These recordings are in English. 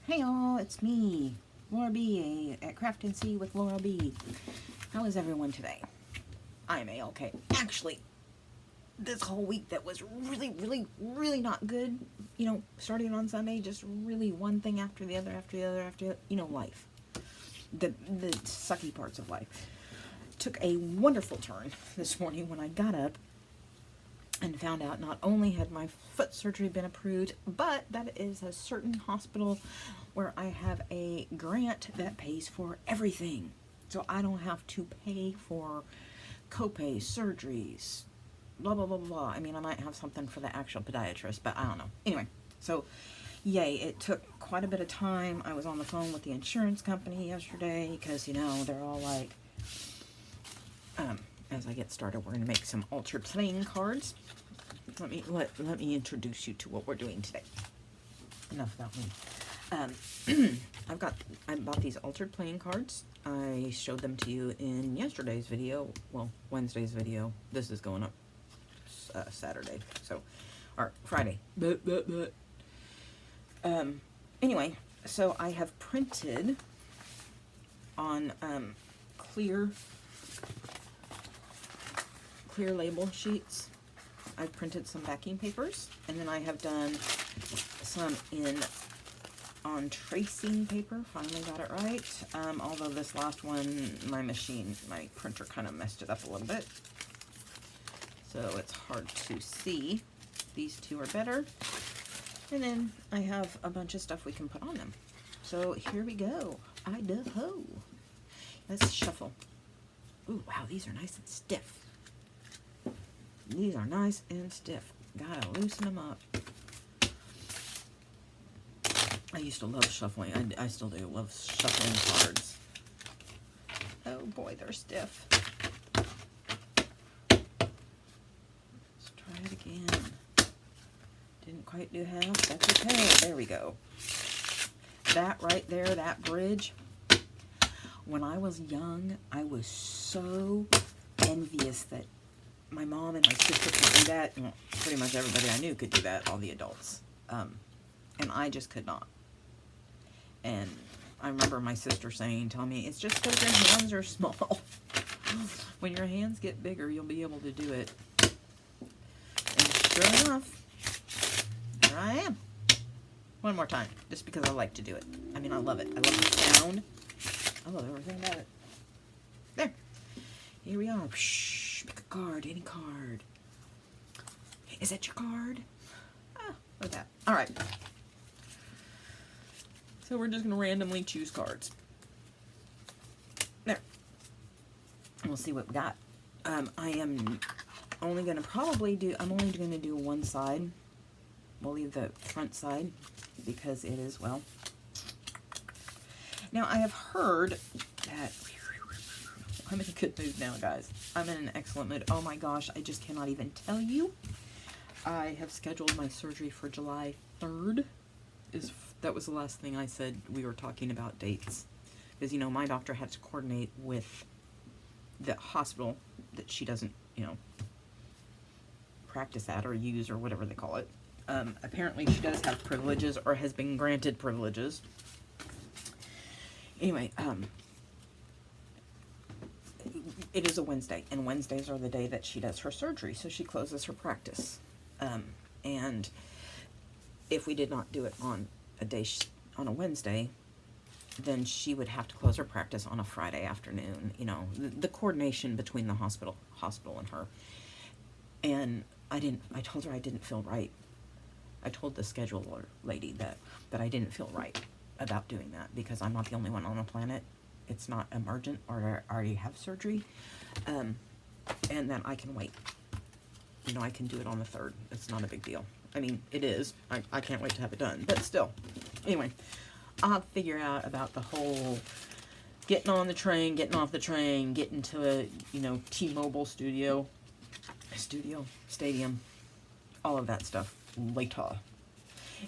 Hey all, it's me, Laura B, at Craft and See with Laura B. How is everyone today? I'm A-okay. Actually, this whole week that was really not good, starting on Sunday, just really one thing after the other, life. The sucky parts of life. Took a wonderful turn this morning when I got up and found out not only had my foot surgery been approved, but that is a certain hospital where I have a grant that pays for everything. So I don't have to pay for copay surgeries, blah, blah, blah, blah. I mean, I might have something for the actual podiatrist, but I don't know. Anyway, so yay, it took quite a bit of time. I was on the phone with the insurance company yesterday because, they're all like, as I get started, we're going to make some altered playing cards. Let me introduce you to what we're doing today. Enough about me. I bought these altered playing cards. I showed them to you in yesterday's video. Well, Wednesday's video. This is going up Saturday, or Friday. Anyway, so I have printed on clear label sheets. I've printed some backing papers, and then I have done some on tracing paper. Finally got it right. Although this last one, my printer kind of messed it up a little bit, so it's hard to see. These two are better. And then I have a bunch of stuff we can put on them. So here we go. Idaho. Let's shuffle. Ooh, wow, these are nice and stiff. These are nice and stiff. Gotta loosen them up. I used to love shuffling. I still do love shuffling cards. Oh boy, they're stiff. Let's try it again. Didn't quite do half. That's okay. There we go. That right there, that bridge. When I was young, I was so envious that my mom and my sister could do that. Well, pretty much everybody I knew could do that, all the adults. And I just could not. And I remember my sister telling me, it's just because your hands are small. When your hands get bigger, you'll be able to do it. And sure enough, here I am. One more time, just because I like to do it. I mean, I love it. I love the sound. I love everything about it. There. Here we are. Pick a card, any card. Is that your card? Ah, look at that. All right. So we're just going to randomly choose cards. There. We'll see what we got. I am only going to do one side. We'll leave the front side because it is, well. Now, I have heard that I'm in a good mood now, guys. I'm in an excellent mood. Oh my gosh, I just cannot even tell you. I have scheduled my surgery for July 3rd. That was the last thing I said. We were talking about dates. Because, my doctor had to coordinate with the hospital that she doesn't, practice at or use or whatever they call it. Apparently she does have privileges or has been granted privileges. Anyway, it is a Wednesday, and Wednesdays are the day that she does her surgery, so she closes her practice. And if we did not do it on a Wednesday, then she would have to close her practice on a Friday afternoon. The coordination between the hospital and her. And I told her I didn't feel right. I told the scheduler lady that I didn't feel right about doing that because I'm not the only one on the planet. It's not emergent or I already have surgery. And then I can wait. I can do it on the 3rd. It's not a big deal. I mean, it is. I can't wait to have it done. But still. Anyway, I'll figure out about the whole getting on the train, getting off the train, getting to a, T-Mobile stadium, all of that stuff later.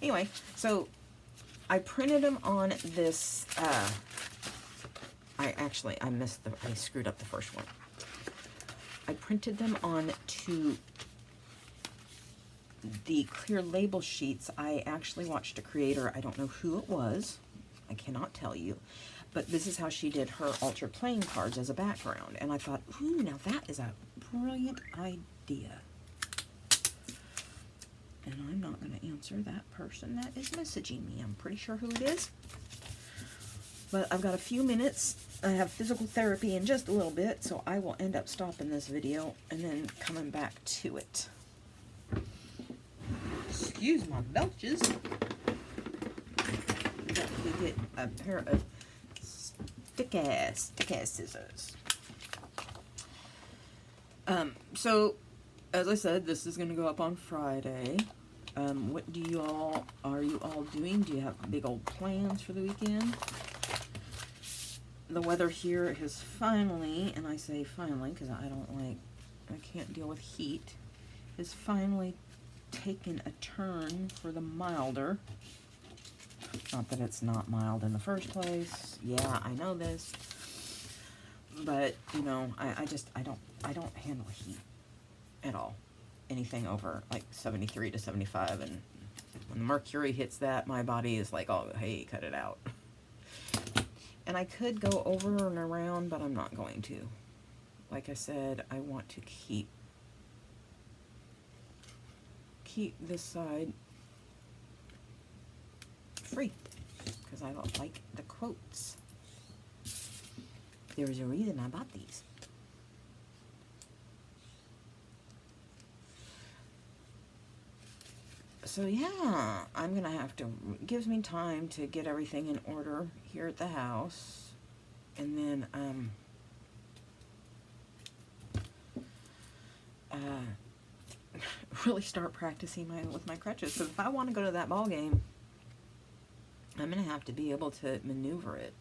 Anyway, so I printed them on this, I screwed up the first one. I printed them on two the clear label sheets, I actually watched a creator, I don't know who it was, I cannot tell you, but this is how she did her Ultra playing cards as a background. And I thought, ooh, now that is a brilliant idea. And I'm not going to answer that person that is messaging me. I'm pretty sure who it is. But I've got a few minutes. I have physical therapy in just a little bit, so I will end up stopping this video and then coming back to it. Excuse my belches. Got to get a pair of stick-ass scissors. So, as I said, this is going to go up on Friday. What are you all doing? Do you have big old plans for the weekend? The weather here has finally, and I say finally because I can't deal with heat, has finally taken a turn for the milder. Not that it's not mild in the first place. Yeah, I know this. But, you know, I don't handle heat at all. Anything over like 73 to 75, and when the mercury hits that, my body is like, oh, hey, cut it out. And I could go over and around, but I'm not going to. Like I said, I want to keep this side free because I don't like the quotes. There's a reason I bought these. So yeah, I'm gonna have to, it gives me time to get everything in order here at the house, and then really start practicing with my crutches. So if I want to go to that ball game, I'm gonna have to be able to maneuver it,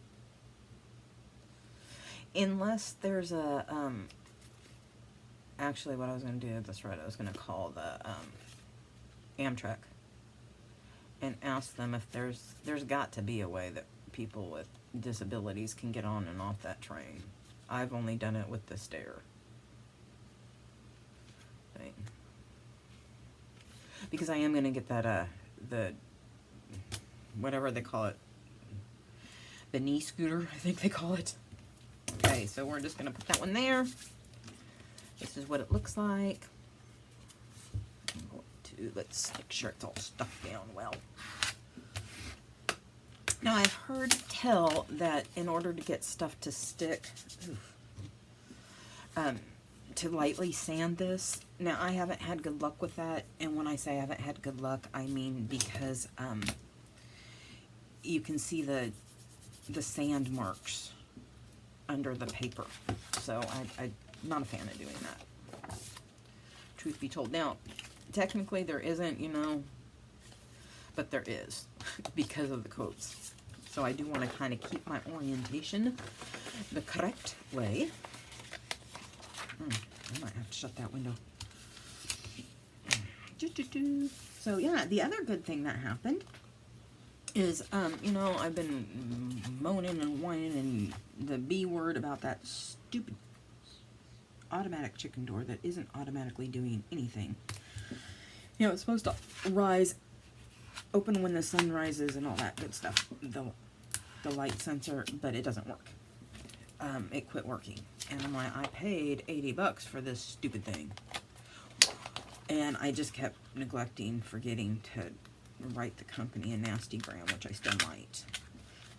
unless there's a actually what I was gonna do, that's right, I was gonna call the Amtrak and ask them if there's got to be a way that people with disabilities can get on and off that train. I've only done it with the stair thing, because I am going to get that the whatever they call it, the knee scooter, I think they call it. Okay, so we're just going to put that one there. This is what it looks like. Let's make sure it's all stuck down well. Now, I've heard tell that in order to get stuff to stick, to lightly sand this. Now, I haven't had good luck with that, and when I say I haven't had good luck, I mean because you can see the sand marks under the paper. So I'm not a fan of doing that, truth be told. Now, technically there isn't, you know, but there is because of the quotes. So I do want to kind of keep my orientation the correct way. I might have to shut that window. So yeah, the other good thing that happened is, you know, I've been moaning and whining and the B word about that stupid automatic chicken door that isn't automatically doing anything. You know, it's supposed to open when the sun rises and all that good stuff, the light sensor, but it doesn't work. It quit working. And I'm like, I paid $80 for this stupid thing. And I just kept forgetting to write the company a nasty gram, which I still might.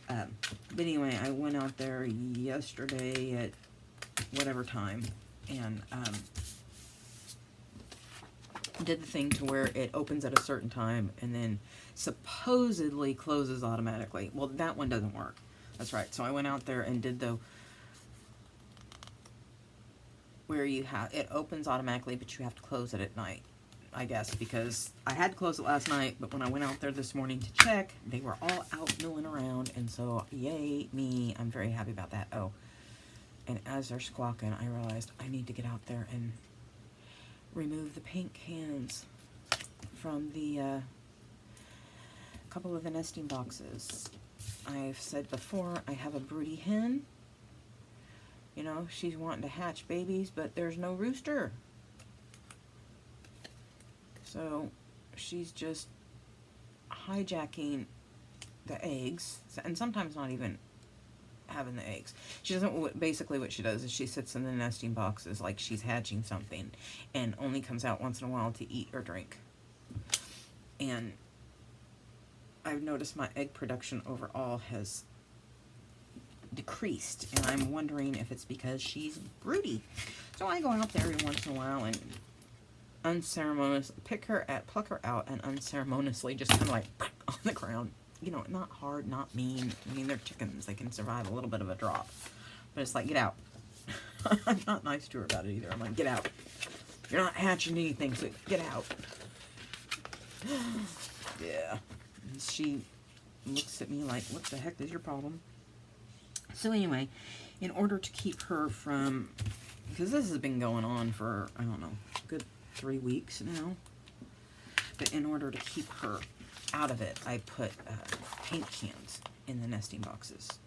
But anyway, I went out there yesterday at whatever time and did the thing to where it opens at a certain time and then supposedly closes automatically. Well, that one doesn't work. That's right. So I went out there and did the where you have it opens automatically, but you have to close it at night, I guess, because I had to close it last night, but when I went out there this morning to check, they were all out milling around, and so yay me, I'm very happy about that. Oh, and as they're squawking, I realized I need to get out there and remove the paint cans from the couple of the nesting boxes. I've said before, I have a broody hen. You know, she's wanting to hatch babies, but there's no rooster. So she's just hijacking the eggs, and sometimes not even having the eggs. She doesn't, basically what she does is she sits in the nesting boxes like she's hatching something, and only comes out once in a while to eat or drink. And I've noticed my egg production overall has decreased, and I'm wondering if it's because she's broody. So I go out there every once in a while and unceremoniously pluck her out and unceremoniously just kind of like on the ground. You know, not hard, not mean. I mean, they're chickens. They can survive a little bit of a drop. But it's like, get out. I'm not nice to her about it either. I'm like, get out. You're not hatching anything, so get out. Yeah. And she looks at me like, what the heck is your problem? So anyway, in order to keep her from, because this has been going on for, I don't know, a good 3 weeks now. But in order to keep her out of it, I put paint cans in the nesting boxes.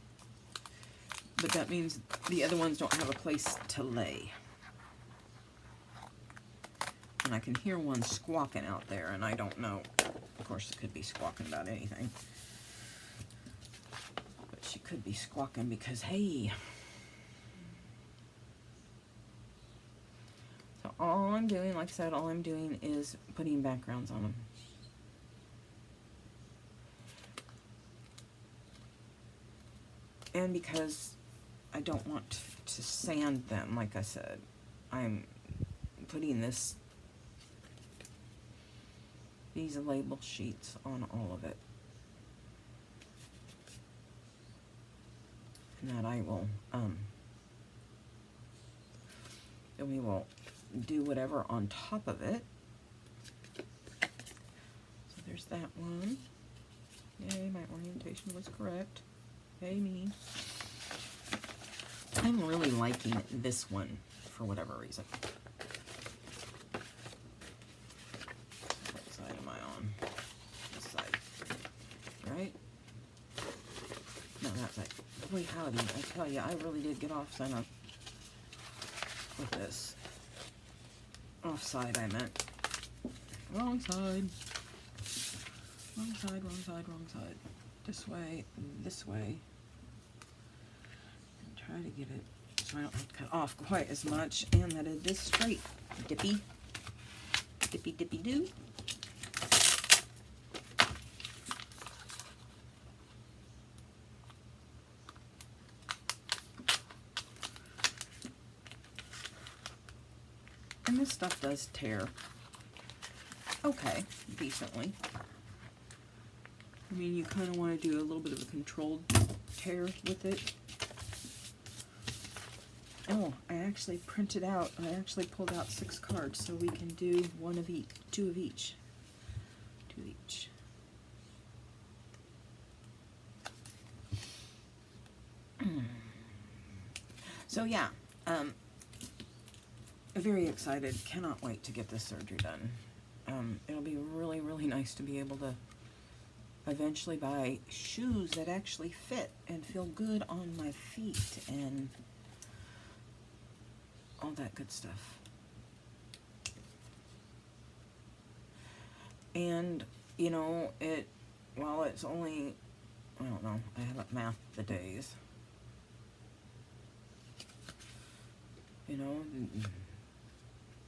But that means the other ones don't have a place to lay. And I can hear one squawking out there, and I don't know. Of course, it could be squawking about anything. But she could be squawking because, hey. So all I'm doing, like I said, all I'm doing is putting backgrounds on them. And because I don't want to sand them, like I said, I'm putting these label sheets on all of it. And that I will, then we will do whatever on top of it. So there's that one. Yay, my orientation was correct. Hey, me. I'm really liking this one for whatever reason. What side am I on? This side. Right? No, that side. Boy, howdy. I tell you, I really did get off center with this. Offside, I meant. Wrong side. Wrong side, wrong side, wrong side. This way, this way. And try to get it so I don't have to cut off quite as much, and that it is straight. Dippy. Dippy, dippy, doo. And this stuff does tear. Okay, decently. I mean, you kind of want to do a little bit of a controlled tear with it. Oh, I actually printed out, I actually pulled out 6 cards, so we can do 1 of each, 2 of each. 2 of each. So yeah, very excited, cannot wait to get this surgery done. It'll be really, really nice to be able to eventually buy shoes that actually fit and feel good on my feet and all that good stuff. And, you know, while it's only, I don't know, I haven't mathed the days. You know,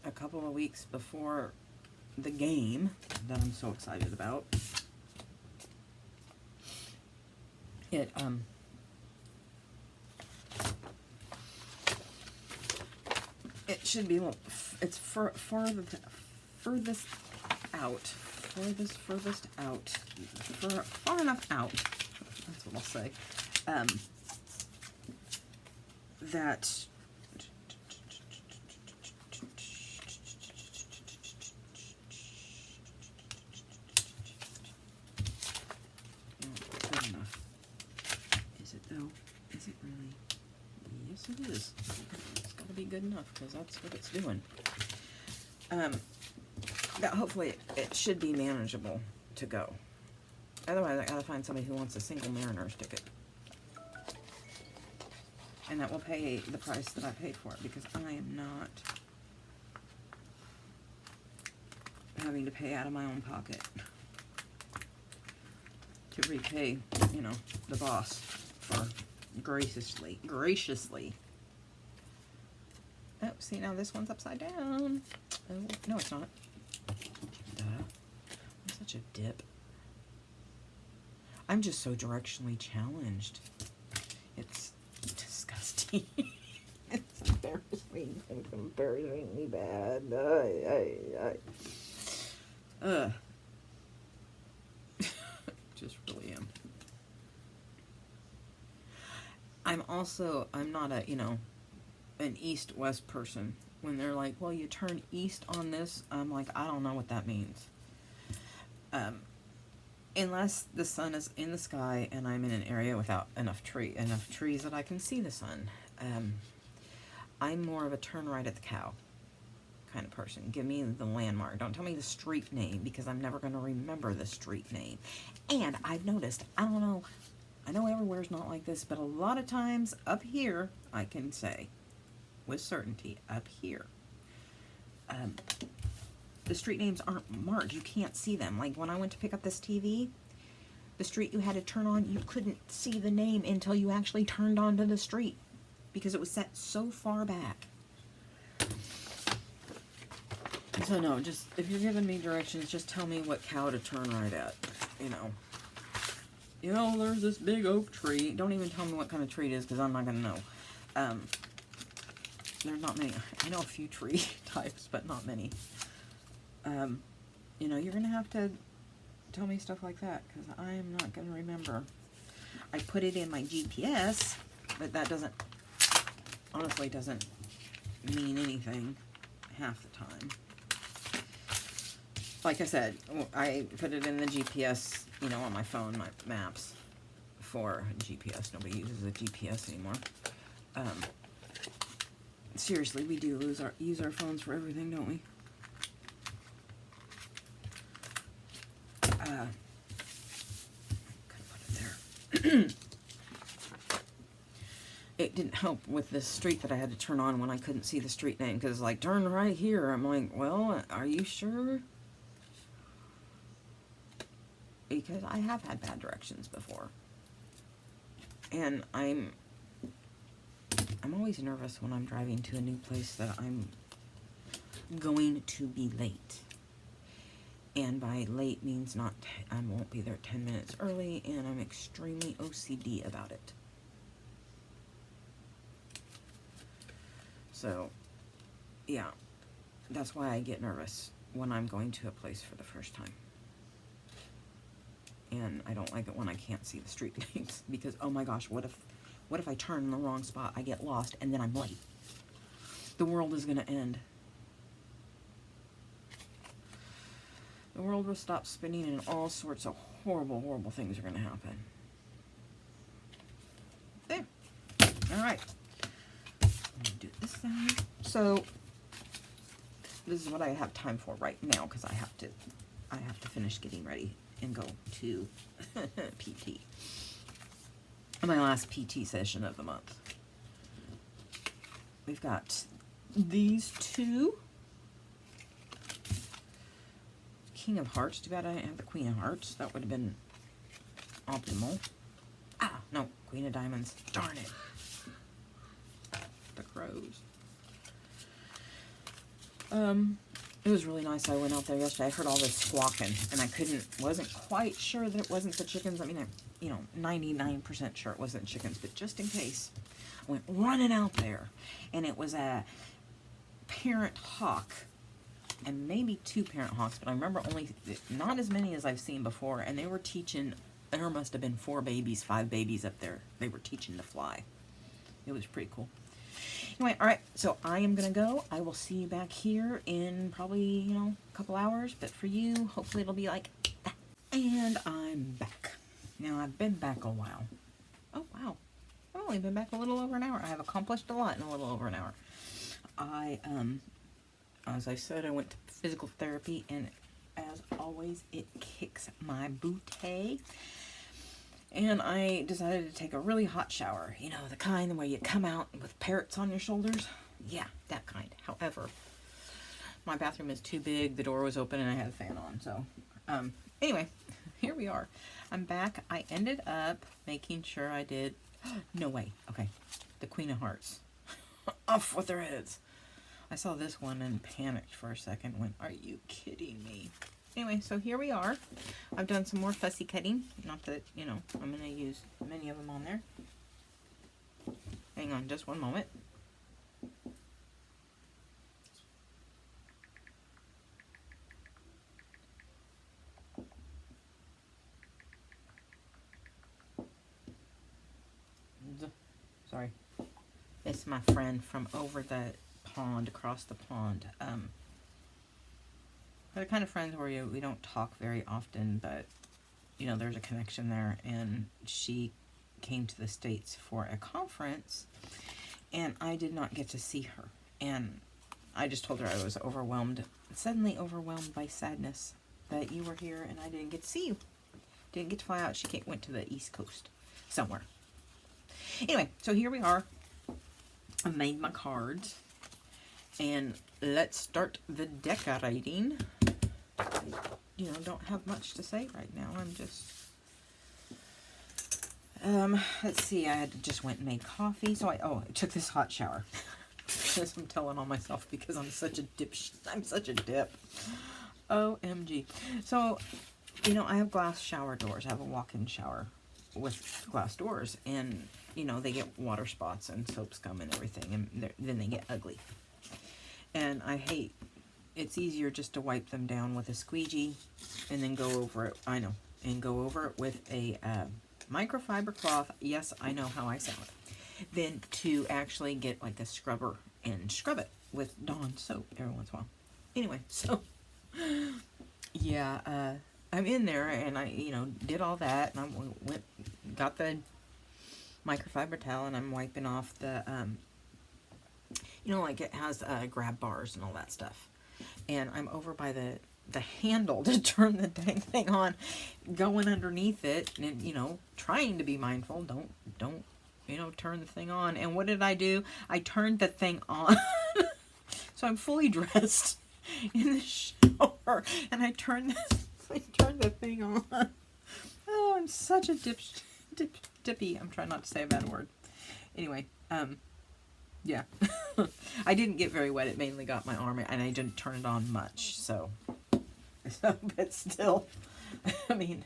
a couple of weeks before the game that I'm so excited about. It should be, it's furthest out, far enough out, that's what I'll say, that good enough. Is it though? Is it really? Yes, it is. It's got to be good enough because that's what it's doing. That hopefully it should be manageable to go. Otherwise, I gotta find somebody who wants a single Mariners ticket, and that will pay the price that I paid for it because I am not having to pay out of my own pocket to repay, you know, the boss for graciously. Oh, see, now this one's upside down. Oh, no, it's not. Duh. I'm such a dip. I'm just so directionally challenged. It's disgusting. It's embarrassing. It's embarrassingly bad. Just really am. I'm not a, you know, an east-west person. When they're like, well, you turn east on this, I'm like, I don't know what that means. Unless the sun is in the sky and I'm in an area without enough trees that I can see the sun. I'm more of a turn right at the cow kind of person. Give me the landmark. Don't tell me the street name, because I'm never going to remember the street name. And I've noticed, I don't know, I know everywhere's not like this, but a lot of times up here, I can say with certainty, up here, the street names aren't marked. You can't see them. Like when I went to pick up this TV, the street you had to turn on, you couldn't see the name until you actually turned onto the street, because it was set so far back. So no, just, if you're giving me directions, just tell me what cow to turn right at, you know. You know, there's this big oak tree. Don't even tell me what kind of tree it is, because I'm not going to know. There's not many. I know a few tree types, but not many. You know, you're going to have to tell me stuff like that, because I am not going to remember. I put it in my GPS, but that doesn't, honestly doesn't mean anything half the time. Like I said, I put it in the GPS, you know, on my phone, my maps for GPS. Nobody uses a GPS anymore. Seriously, we do use our phones for everything, don't we? Gotta put it there. It didn't help with this street that I had to turn on when I couldn't see the street name, because like, turn right here. I'm like, well, are you sure? Because I have had bad directions before. And I'm always nervous when I'm driving to a new place that I'm going to be late. And by late means not, I won't be there 10 minutes early, and I'm extremely OCD about it. So, yeah, that's why I get nervous when I'm going to a place for the first time. And I don't like it when I can't see the street names, because, oh my gosh, what if I turn in the wrong spot, I get lost, and then I'm late? The world is going to end. The world will stop spinning, and all sorts of horrible, horrible things are going to happen. There. All right. I'm going to do it this side. So, this is what I have time for right now, because I have to finish getting ready and go to PT. My last PT session of the month. We've got these two. King of Hearts. Too bad I didn't have the Queen of Hearts. That would have been optimal. Ah, no. Queen of Diamonds. Darn it. The crows. It was really nice. I went out there yesterday. I heard all this squawking, and I wasn't quite sure that it wasn't the chickens. I mean, you know, 99% sure it wasn't chickens, but just in case, I went running out there, and it was a parent hawk, and maybe two parent hawks, but I remember not as many as I've seen before, and they were teaching, there must have been 4 babies, 5 babies up there. They were teaching to fly. It was pretty cool. Anyway, all right, so I am going to go. I will see you back here in probably, you know, a couple hours. But for you, hopefully it'll be like that. And I'm back. Now, I've been back a while. Oh, wow. I've only been back a little over an hour. I have accomplished a lot in a little over an hour. As I said, I went to physical therapy, and as always, it kicks my booty. And I decided to take a really hot shower. You know, the kind where you come out with parrots on your shoulders. Yeah, that kind. However, My bathroom is too big. The door was open and I had a fan on. So, anyway, here we are. I'm back. I ended up making sure I did... No way. Okay. The Queen of Hearts. Off with their heads. I saw this one and panicked for a second. Went, are you kidding me? Anyway, so here we are. I've done some more fussy cutting. Not that, you know, I'm going to use many of them on there. Hang on just one moment. Sorry. It's my friend from over the pond, across the pond. We're the kind of friends where we don't talk very often, but, you know, there's a connection there. And she came to the States for a conference, and I did not get to see her. And I just told her I was overwhelmed, suddenly overwhelmed by sadness that you were here and I didn't get to see you. Didn't get to fly out. She went to the East Coast somewhere. Anyway, so here we are. I made my cards. And let's start the decorating. I, you know, don't have much to say right now. I'm just... let's see. I just went and made coffee. So I took this hot shower. As I'm telling on myself because I'm such a dip. I'm such a dip. OMG. So, you know, I have glass shower doors. I have a walk-in shower with glass doors. And, you know, they get water spots and soap scum and everything. And then they get ugly. And I hate, it's easier just to wipe them down with a squeegee and then go over it, I know, and go over it with a microfiber cloth. Yes, I know how I sound. Then to actually get like a scrubber and scrub it with Dawn soap every once in a while. Anyway, so, yeah, I'm in there and I, you know, did all that and I got the microfiber towel and I'm wiping off the, you know, like it has grab bars and all that stuff. And I'm over by the handle to turn the dang thing on, going underneath it and, you know, trying to be mindful. Don't, you know, turn the thing on. And what did I do? I turned the thing on. So I'm fully dressed in the shower and I turned the thing on. Oh, I'm such a dippy. I'm trying not to say a bad word. Anyway, yeah. I didn't get very wet. It mainly got my arm, and I didn't turn it on much, so but still, I mean,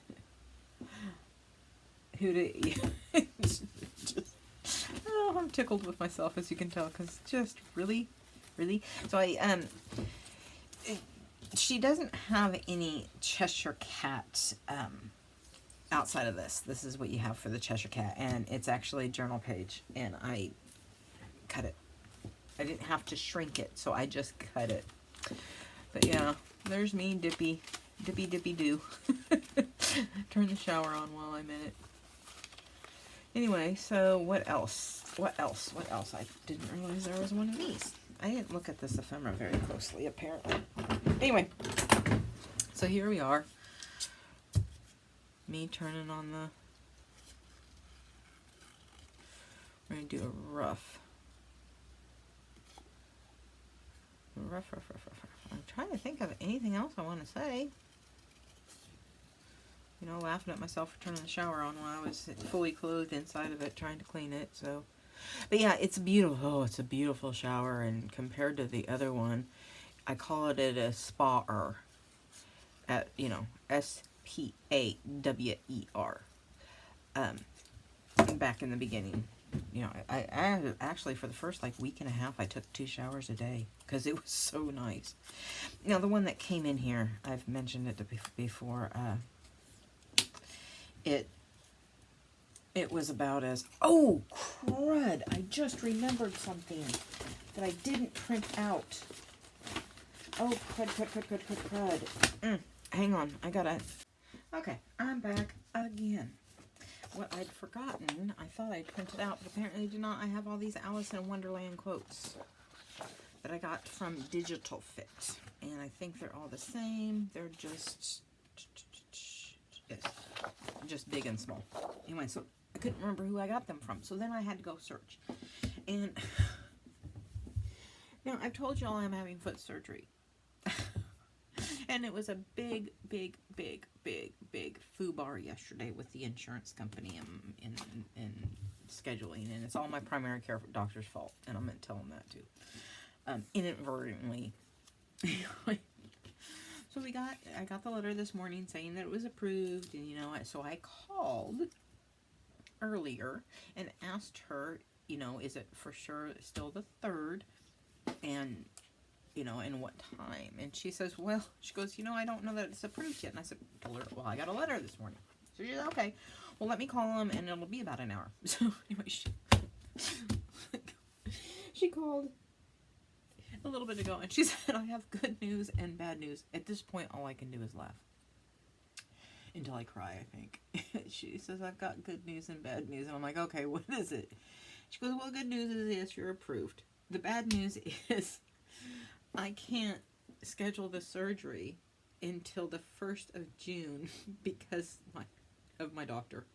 I'm tickled with myself, as you can tell, because just really, so she doesn't have any Cheshire Cat, outside of this. This is what you have for the Cheshire Cat, and it's actually a journal page, and I cut it. I didn't have to shrink it, so I just cut it. But yeah, there's me, dippy do. Turn the shower on while I'm in it. Anyway, so what else? I didn't realize there was one of these. I didn't look at this ephemera very closely, apparently. Anyway, so here we are. Me turning on the... We're going to do a rough. I'm trying to think of anything else I want to say. You know, laughing at myself for turning the shower on while I was fully clothed inside of it, trying to clean it. So, but yeah, it's beautiful. Oh, it's a beautiful shower, and compared to the other one, I call it a spa-er. You know, SPAWER. Back in the beginning. You know, I actually, for the first, like, week and a half, I took 2 showers a day because it was so nice. Now, the one that came in here, I've mentioned it before, it was about as... Oh, crud! I just remembered something that I didn't print out. Oh, crud. Hang on, I gotta... Okay, I'm back again. What I'd forgotten, I thought I'd printed out, but apparently did not. I have all these Alice in Wonderland quotes that I got from Digital Fit. And I think they're all the same. They're just big and small. Anyway, so I couldn't remember who I got them from. So then I had to go search. And now I've told y'all I'm having foot surgery. And it was a big foobar yesterday with the insurance company and scheduling, and it's all my primary care doctor's fault, and I'm gonna tell them that too. Inadvertently. So I got the letter this morning saying that it was approved, and so I called earlier and asked her, is it for sure still the 3rd, and and what time? And she says, well, she goes, I don't know that it's approved yet. And I said, told her, well, I got a letter this morning. So she said, okay, well, let me call them, and it'll be about an hour. So anyway, she called a little bit ago, and she said, I have good news and bad news. At this point, all I can do is laugh until I cry, I think. She says, I've got good news and bad news. And I'm like, okay, what is it? She goes, well, good news is, yes, you're approved. The bad news is I can't schedule the surgery until the 1st of June because of my doctor.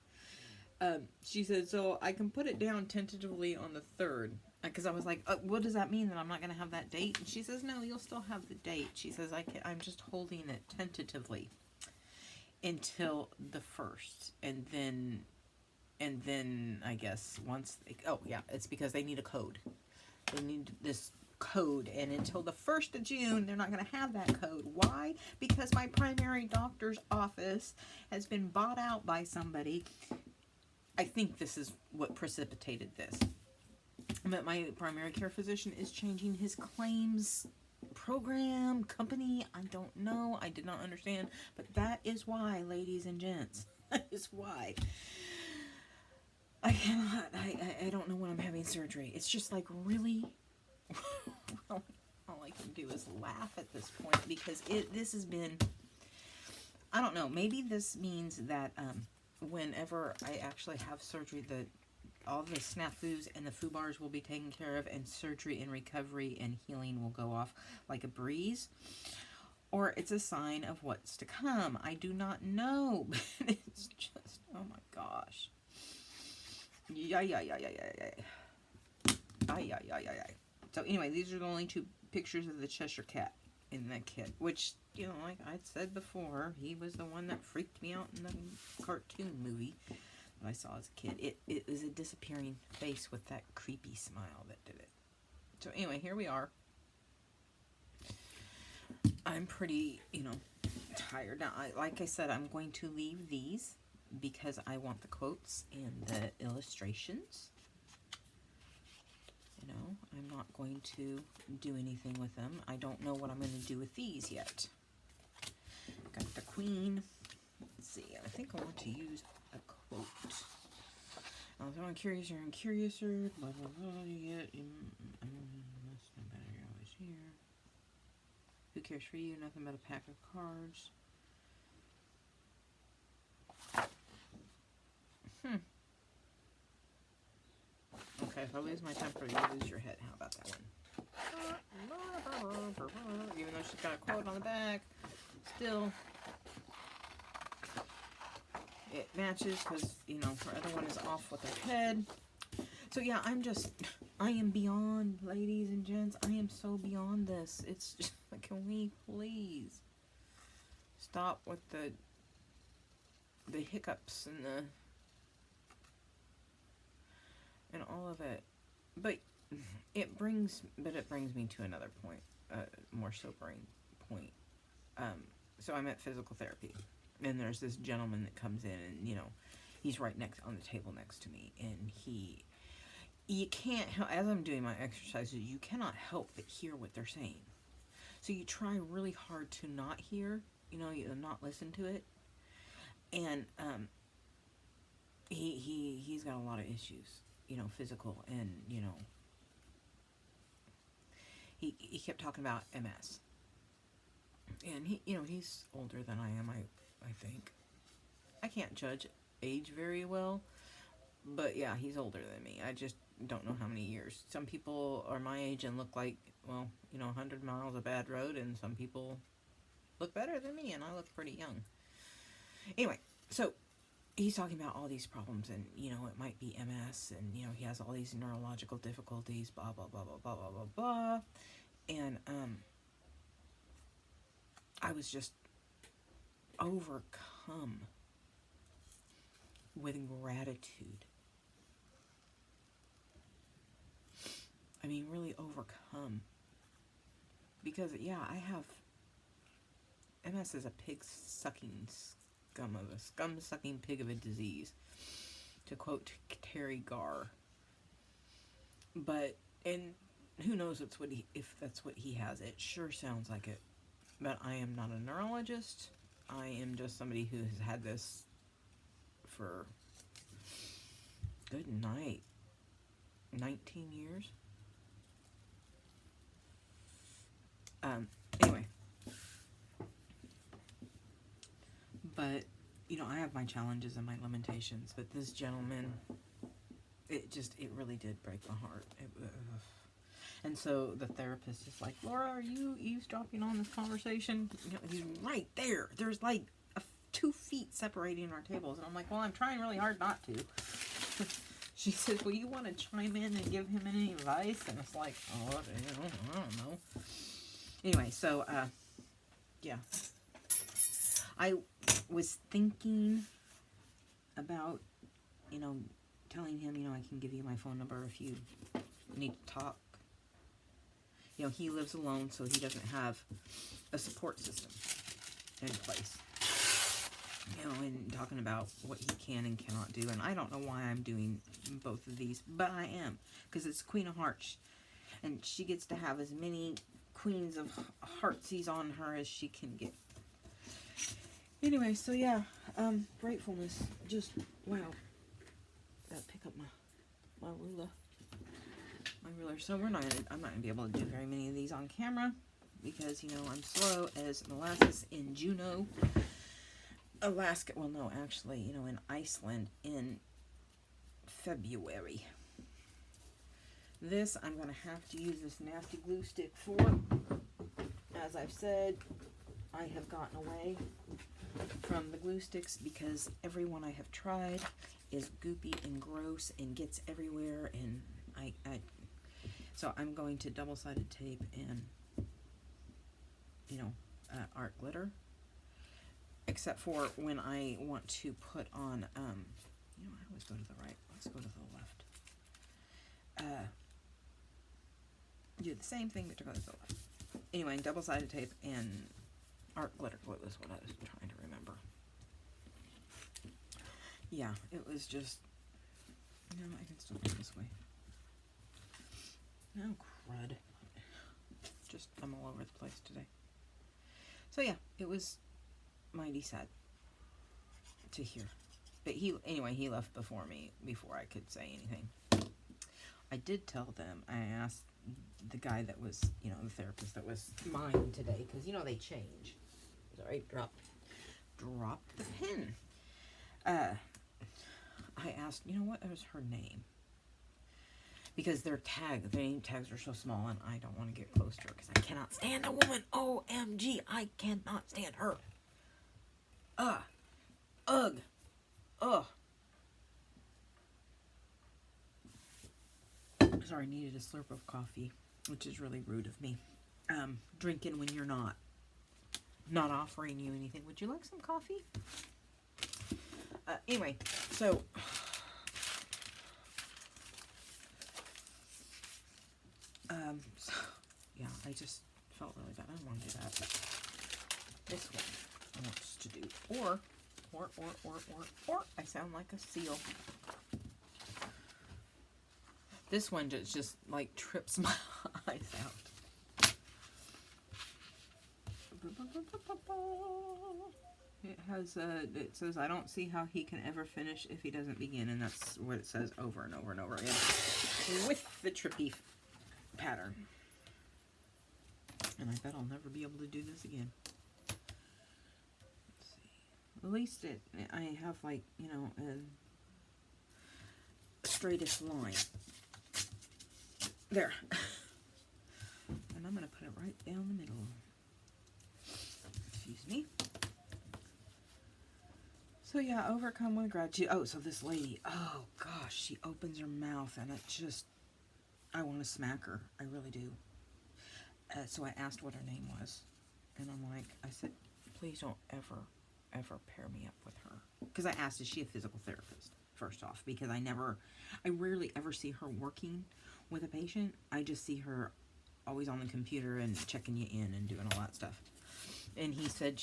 She said, so I can put it down tentatively on the 3rd. Because I was like, what does that mean, that I'm not going to have that date? And she says, no, you'll still have the date. She says, I'm just holding it tentatively until the 1st. And then I guess once, it's because they need a code. They need this code, and until the 1st of June, they're not going to have that code. Why? Because my primary doctor's office has been bought out by somebody. I think this is what precipitated this. But my primary care physician is changing his claims program, company. I don't know. I did not understand. But that is why, ladies and gents. That is why. I cannot. I don't know when I'm having surgery. It's just like, really? Well, all I can do is laugh at this point, because this has been, I don't know, maybe this means that whenever I actually have surgery, that all the snafus and the foobars will be taken care of, and surgery and recovery and healing will go off like a breeze. Or it's a sign of what's to come. I do not know. But it's just, oh my gosh. Ay. So anyway, these are the only 2 pictures of the Cheshire Cat in that kit. Which, like I said before, he was the one that freaked me out in the cartoon movie that I saw as a kid. It was a disappearing face with that creepy smile that did it. So anyway, here we are. I'm pretty, tired. Now, like I said, I'm going to leave these because I want the quotes and the illustrations. I'm not going to do anything with them. I don't know what I'm going to do with these yet. Got the Queen. Let's see. I think I want to use a quote. I'm curiouser and curiouser. Blah, blah, blah. You get... You're always here. Who cares for you? Nothing but a pack of cards. Okay, if I lose my temper, you lose your head. How about that one? Even though she's got a quote on the back, still, it matches because, her other one is off with her head. So yeah, I am beyond, ladies and gents. I am so beyond this. It's just like, can we please stop with the hiccups and all of it. But it brings me to another point, more sobering point. So I'm at physical therapy, and there's this gentleman that comes in, and he's right next on the table next to me, and you can't help, as I'm doing my exercises, you cannot help but hear what they're saying. So you try really hard to not hear, not listen to it. And he's got a lot of issues, physical, and he kept talking about MS. And he's older than I am, I think. I can't judge age very well, but yeah, he's older than me. I just don't know how many years. Some people are my age and look like, 100 miles of bad road, and some people look better than me, and I look pretty young. Anyway, so he's talking about all these problems, and, it might be MS, and, he has all these neurological difficulties, blah, blah, blah, blah, blah, blah, blah, blah. And, I was just overcome with gratitude. I mean, really overcome. Because, yeah, I have... MS is a pig-sucking scum of a scum-sucking pig of a disease, to quote Terry Garr. But, and who knows if that's what he has. It sure sounds like it. But I am not a neurologist. I am just somebody who has had this for, good night, 19 years. Anyway. But, you know, I have my challenges and my limitations, but this gentleman, it really did break my heart. And so the therapist is like, Laura, are you eavesdropping on this conversation? You know, he's right there. There's like 2 feet separating our tables. And I'm like, well, I'm trying really hard not to. She says, well, you want to chime in and give him any advice? And it's like, oh, I don't know. Anyway, so, yeah. I was thinking about, you know, telling him, you know, I can give you my phone number if you need to talk. You know, he lives alone, so he doesn't have a support system in place. You know, and talking about what he can and cannot do. And I don't know why I'm doing both of these, but I am. Because it's Queen of Hearts. And she gets to have as many Queens of Heartsies on her as she can get. Anyway, so yeah, gratefulness. Just, wow. Gotta pick up my ruler. So I'm not gonna be able to do very many of these on camera because, you know, I'm slow as molasses in Juneau, Alaska. Well, no, actually, you know, in Iceland in February. This, I'm gonna have to use this nasty glue stick for. As I've said, I have gotten away from the glue sticks because every one I have tried is goopy and gross and gets everywhere, and so I'm going to double-sided tape and, you know, art glitter, except for when I want to put on, you know, I always go to the right, let's go to the left, do the same thing but to go to the left. Anyway, double-sided tape and art glitter glue is what I was trying to remember. Yeah, it was just, no, I can still go this way. No, crud. Just, I'm all over the place today. So yeah, it was mighty sad to hear. But anyway, he left before me, before I could say anything. I did tell them, I asked the guy that was, you know, the therapist that was mine today, because, you know, they change. Sorry, drop the pen. I asked, you know, what was her name? Because their name tags are so small, and I don't want to get close to her, because I cannot stand the woman. OMG, I cannot stand her. Ugh. Sorry, I needed a slurp of coffee, which is really rude of me. Drinking when you're not offering you anything. Would you like some coffee? Anyway, so yeah, I just felt really bad. I don't want to do that. This one I want us to do, or I sound like a seal. This one just like trips my eyes out. It has it says, I don't see how he can ever finish if he doesn't begin, and that's what it says over and over and over again with the trippy pattern. And I bet I'll never be able to do this again. Let's see. At least I have, like, you know, a straightest line. There. And I'm going to put it right down the middle. Excuse me. So yeah, overcome with gratitude. Oh, so this lady, oh gosh, she opens her mouth and it just, I want to smack her. I really do. So I asked what her name was. And I'm like, I said, please don't ever pair me up with her. Because I asked, is she a physical therapist? First off, because I rarely ever see her working with a patient. I just see her always on the computer and checking you in and doing all that stuff. And he said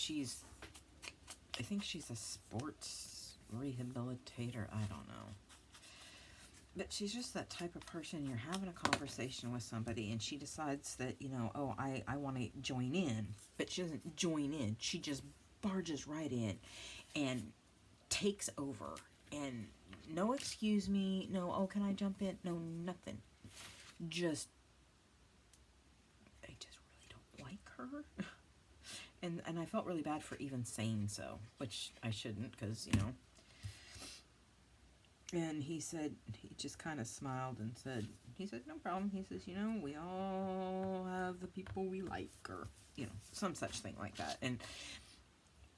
I think she's a sports rehabilitator. I don't know. But she's just that type of person. You're having a conversation with somebody and she decides that, oh, I want to join in. But she doesn't join in. She just barges right in and takes over. And no excuse me, no, oh, can I jump in? No, nothing. I just really don't like her. And I felt really bad for even saying so, which I shouldn't, because, And he just kind of smiled and said, no problem. He says, we all have the people we like, or, some such thing like that. And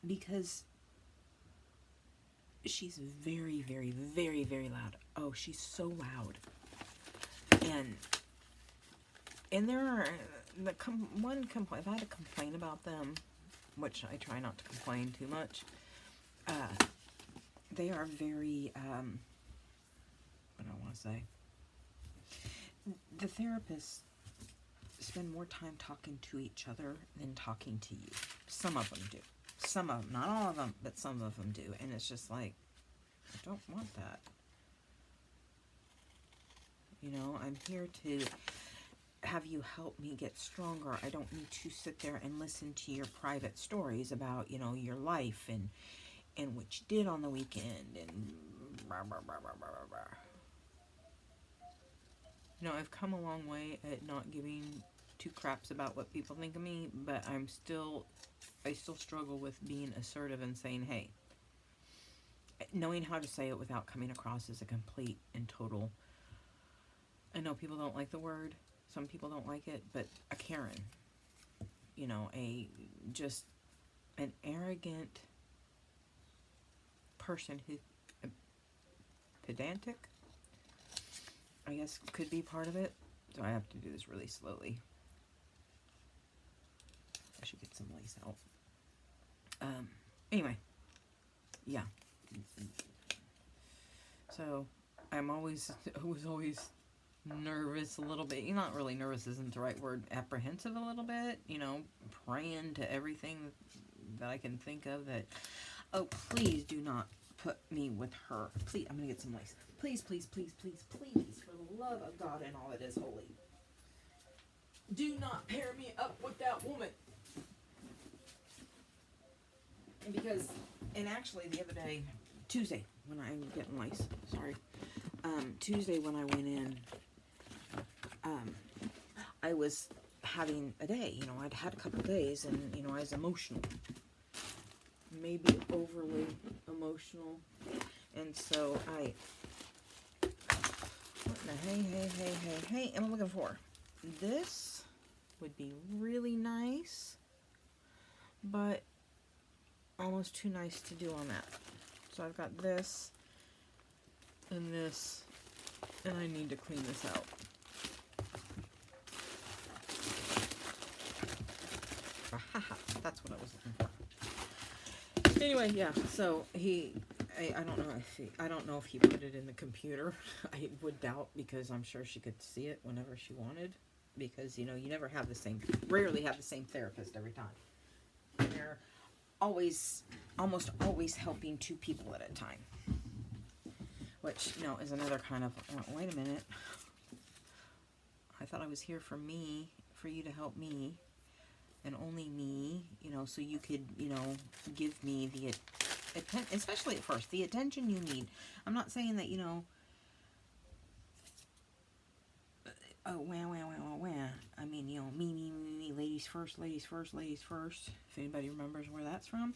because she's very, very, very, very loud. Oh, she's so loud. And there are, one complaint, if I had to complain about them, which I try not to complain too much, they are very, what do I want to say? The therapists spend more time talking to each other than talking to you. Some of them do. Some of them, not all of them, but some of them do. And it's just like, I don't want that. I'm here to have you help me get stronger. I don't need to sit there and listen to your private stories about, your life and what you did on the weekend and blah, blah, blah, blah, blah, blah. I've come a long way at not giving two craps about what people think of me, but I still struggle with being assertive and saying, hey, knowing how to say it without coming across as a complete and total, I know people don't like the word, some people don't like it, but a Karen, just an arrogant person who, pedantic, I guess, could be part of it. So I have to do this really slowly. I should get some lace out. Anyway, yeah. So I was always nervous a little bit. Not really nervous isn't the right word. Apprehensive a little bit. Praying to everything that I can think of that, oh, please do not put me with her. Please, I'm going to get some lace. Please, please, please, please, please, for the love of God and all that is holy, do not pair me up with that woman. And actually the other day, Tuesday, when I'm getting lace, sorry, Tuesday when I went in, I was having a day, I'd had a couple days, and, I was emotional, maybe overly emotional, and so what the hey, am I looking for? This would be really nice, but almost too nice to do on that. So I've got this, and I need to clean this out. That's what I was looking for. Anyway, yeah, so I don't know if he put it in the computer. I would doubt, because I'm sure she could see it whenever she wanted, because, you rarely have the same therapist every time. They're almost always helping two people at a time. Which, is another kind of, wait a minute. I thought I was here for you to help me, and only me, so you could, give me the attention, especially at first, the attention you need. I'm not saying that, oh, wah. I mean, me, ladies first. If anybody remembers where that's from.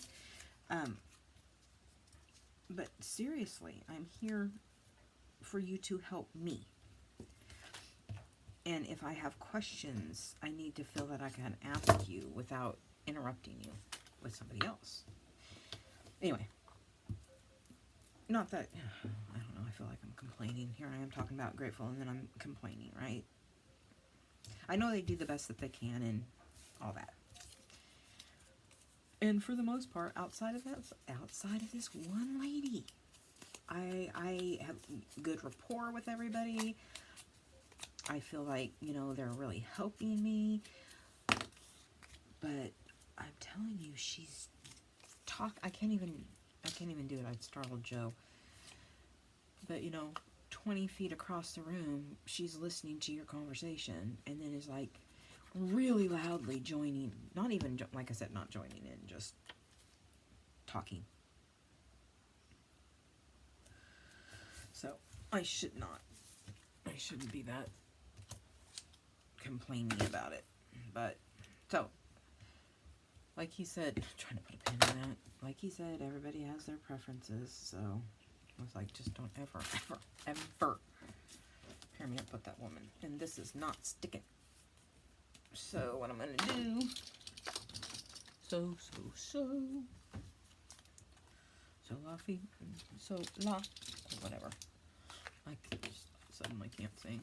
But seriously, I'm here for you to help me. And if I have questions, I need to feel that I can ask you without interrupting you with somebody else. Anyway, not that, I don't know, I feel like I'm complaining. Here I am talking about grateful, and then I'm complaining, right? I know they do the best that they can and all that. And for the most part, outside of this one lady, I have good rapport with everybody. I feel like, you know, they're really helping me. But I'm telling you, she's I can't even do it. I'd startle Joe. But, you know, 20 feet across the room, she's listening to your conversation, and then is like really loudly joining, not even, like I said, not joining in, just talking. So, I shouldn't be that complaining about it. But, so, like he said, trying to put a pin in that, like he said, everybody has their preferences, so I was like, just don't ever pair me up with that woman. And this is not sticking. So what I'm going to do, so Laffy, so la, or whatever. I just suddenly can't sing.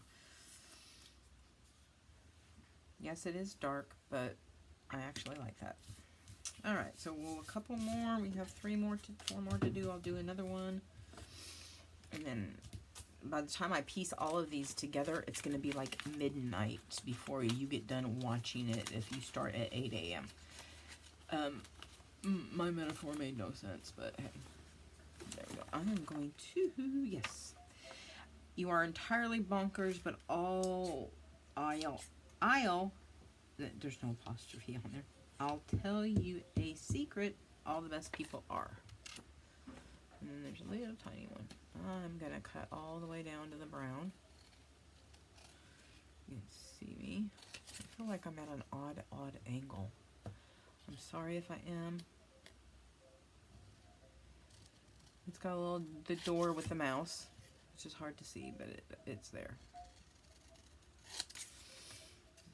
Yes, it is dark, but I actually like that. All right, so a couple more. We have four more to do. I'll do another one. And then by the time I piece all of these together, it's going to be like midnight before you get done watching it if you start at 8 a.m. My metaphor made no sense, but hey, there we go. I'm going to, yes. You are entirely bonkers, but there's no apostrophe on there. I'll tell you a secret, all the best people are. And then there's a little tiny one. I'm going to cut all the way down to the brown. You can see me. I feel like I'm at an odd angle. I'm sorry if I am. It's got the door with the mouse. It's just hard to see, but it's there.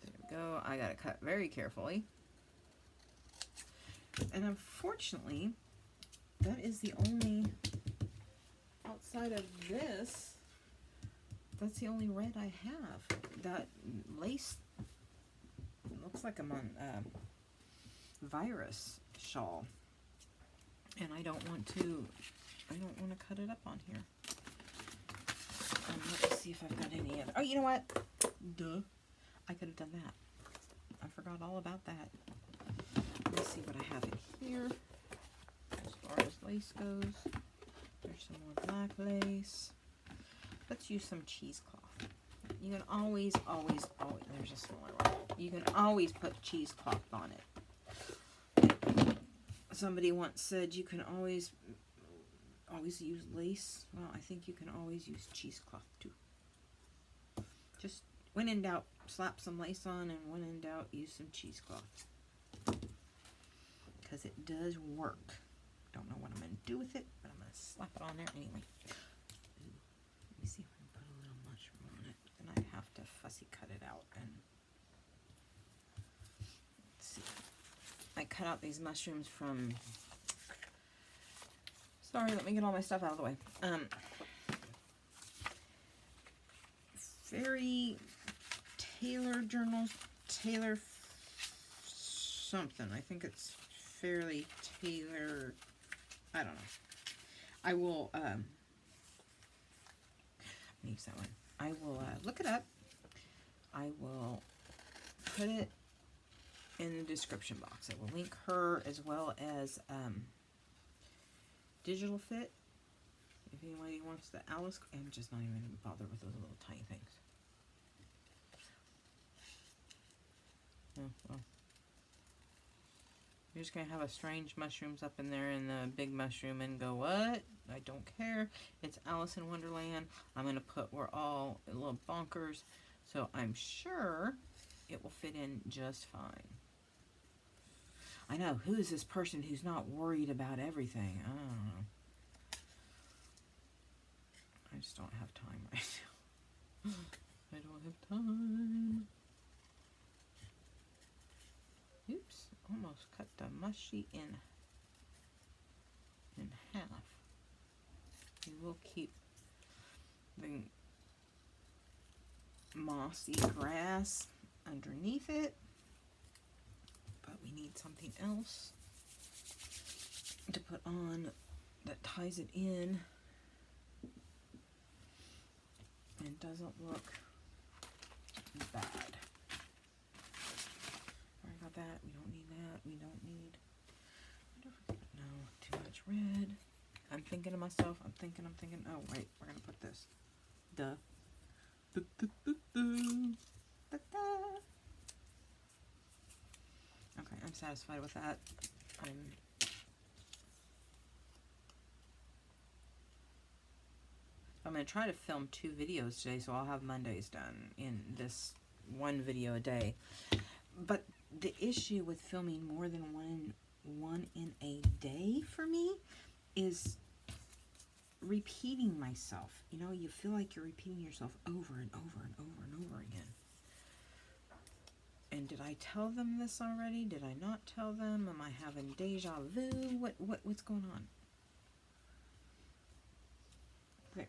There we go. I got to cut very carefully. And unfortunately, that is the only, outside of this, that's the only red I have. That lace looks like I'm on virus shawl. And I don't want to cut it up on here. Let's see if I've got any other. Oh, you know what? Duh. I could have done that. I forgot all about that. Let's see what I have in here. As far as lace goes, there's some more black lace. Let's use some cheesecloth. You can always, there's a smaller one. You can always put cheesecloth on it. Somebody once said you can always use lace. Well, I think you can always use cheesecloth too. Just when in doubt, slap some lace on, and when in doubt, use some cheesecloth. Because it does work. Don't know what I'm going to do with it, but I'm going to slap it on there anyway. Ooh, let me see if I can put a little mushroom on it. Then I'd have to fussy cut it out. And let's see. I cut out these mushrooms from... Sorry, let me get all my stuff out of the way. Fairy Taylor Journals, Taylor something. I think it's Fairly Taylor. I don't know. I will use that one. I will look it up. I will put it in the description box. I will link her as well as Digital Fit. If anybody wants the Alice, I'm just not even going to bother with those little tiny things. Oh, well. You're just going to have a strange mushrooms up in there and the big mushroom and go, what? I don't care. It's Alice in Wonderland. I'm going to put we're all a little bonkers. So I'm sure it will fit in just fine. I know. Who is this person who's not worried about everything? I don't know. I just don't have time right now. I don't have time. Oops, almost cut the mushy in half. We will keep the mossy grass underneath it, but we need something else. to put on that ties it in and doesn't look bad. Sorry about that. We don't need that. We don't need, no, too much red. I'm thinking to myself, I'm thinking, oh wait, we're gonna put this. Duh. Okay, I'm satisfied with that. I'm going to try to film 2 videos today, so I'll have Mondays done in this 1 video a day. But the issue with filming more than one in a day for me is repeating myself. You know, you feel like you're repeating yourself over and over and over and over again. And did I tell them this already? Did I not tell them? Am I having deja vu? What's going on? There.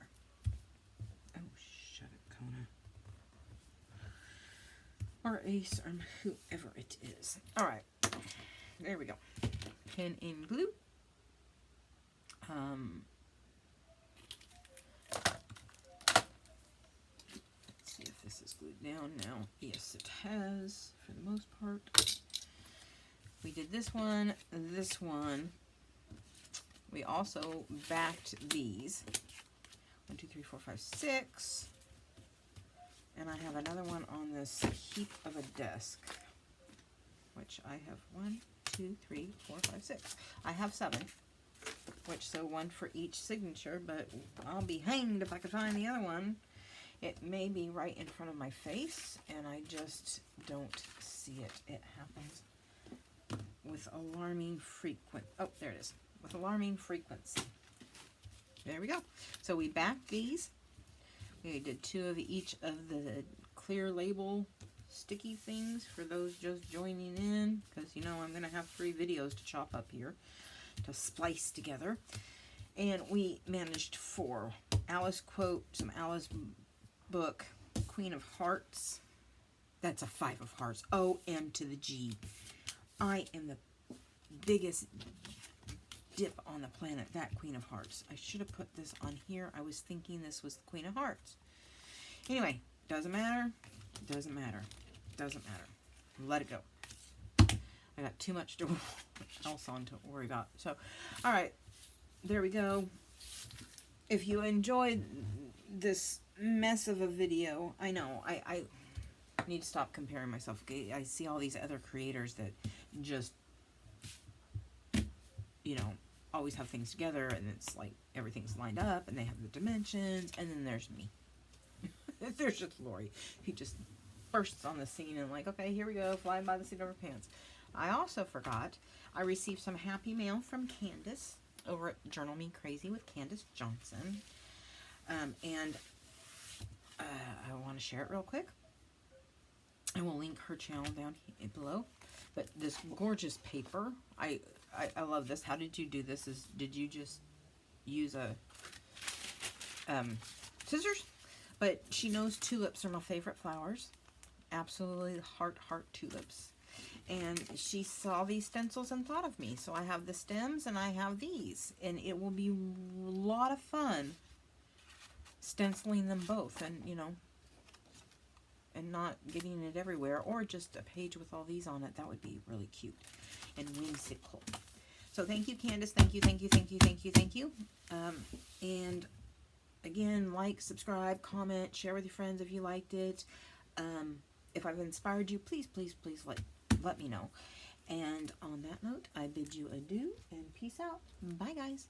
Oh, shut it, Kona. Or Ace, or whoever it is. Alright. There we go. Pen and glue. Let's see if this is glued down now. Yes, it has, for the most part. We did this one, this one. We also backed these. 1, 2, 3, 4, 5, 6. And I have another one on this heap of a desk, which I have 1, 2, 3, 4, 5, 6. I have 7, which so 1 for each signature, but I'll be hanged if I could find the other one. It may be right in front of my face, and I just don't see it. It happens with alarming oh, there it is. With alarming frequency. There we go. So we backed these. We did 2 of each of the clear label sticky things for those just joining in, because you know I'm going to have 3 videos to chop up here to splice together. And we managed 4. Alice quote, some Alice book, Queen of Hearts. That's a 5 of Hearts. O-M to the G. I am the biggest dip on the planet, that Queen of Hearts. I should have put this on here. I was thinking this was the Queen of Hearts. Anyway, doesn't matter. Doesn't matter. Doesn't matter. Let it go. I got too much else on to worry about. So, all right. There we go. If you enjoyed this mess of a video, I know, I need to stop comparing myself. I see all these other creators that just, you know, always have things together, and it's like everything's lined up, and they have the dimensions, and then there's me. There's just Lori, who just bursts on the scene and like, okay, here we go, flying by the seat of her pants. I also forgot, I received some happy mail from Kandace over at Journal Me Crazy with Kandace Johnson. And I want to share it real quick. I will link her channel down here below. But this gorgeous paper, I love this. How did you do this? Did you just use a scissors? But she knows tulips are my favorite flowers. Absolutely heart tulips. And she saw these stencils and thought of me. So I have the stems and I have these. And it will be a lot of fun stenciling them both. And, you know, and not getting it everywhere. Or just a page with all these on it. That would be really cute and whimsical. So thank you, Kandace. Thank you, thank you, thank you, thank you, thank you. And again, like, subscribe, comment, share with your friends if you liked it. If I've inspired you, please, please, please let me know. And on that note, I bid you adieu and peace out. Bye, guys.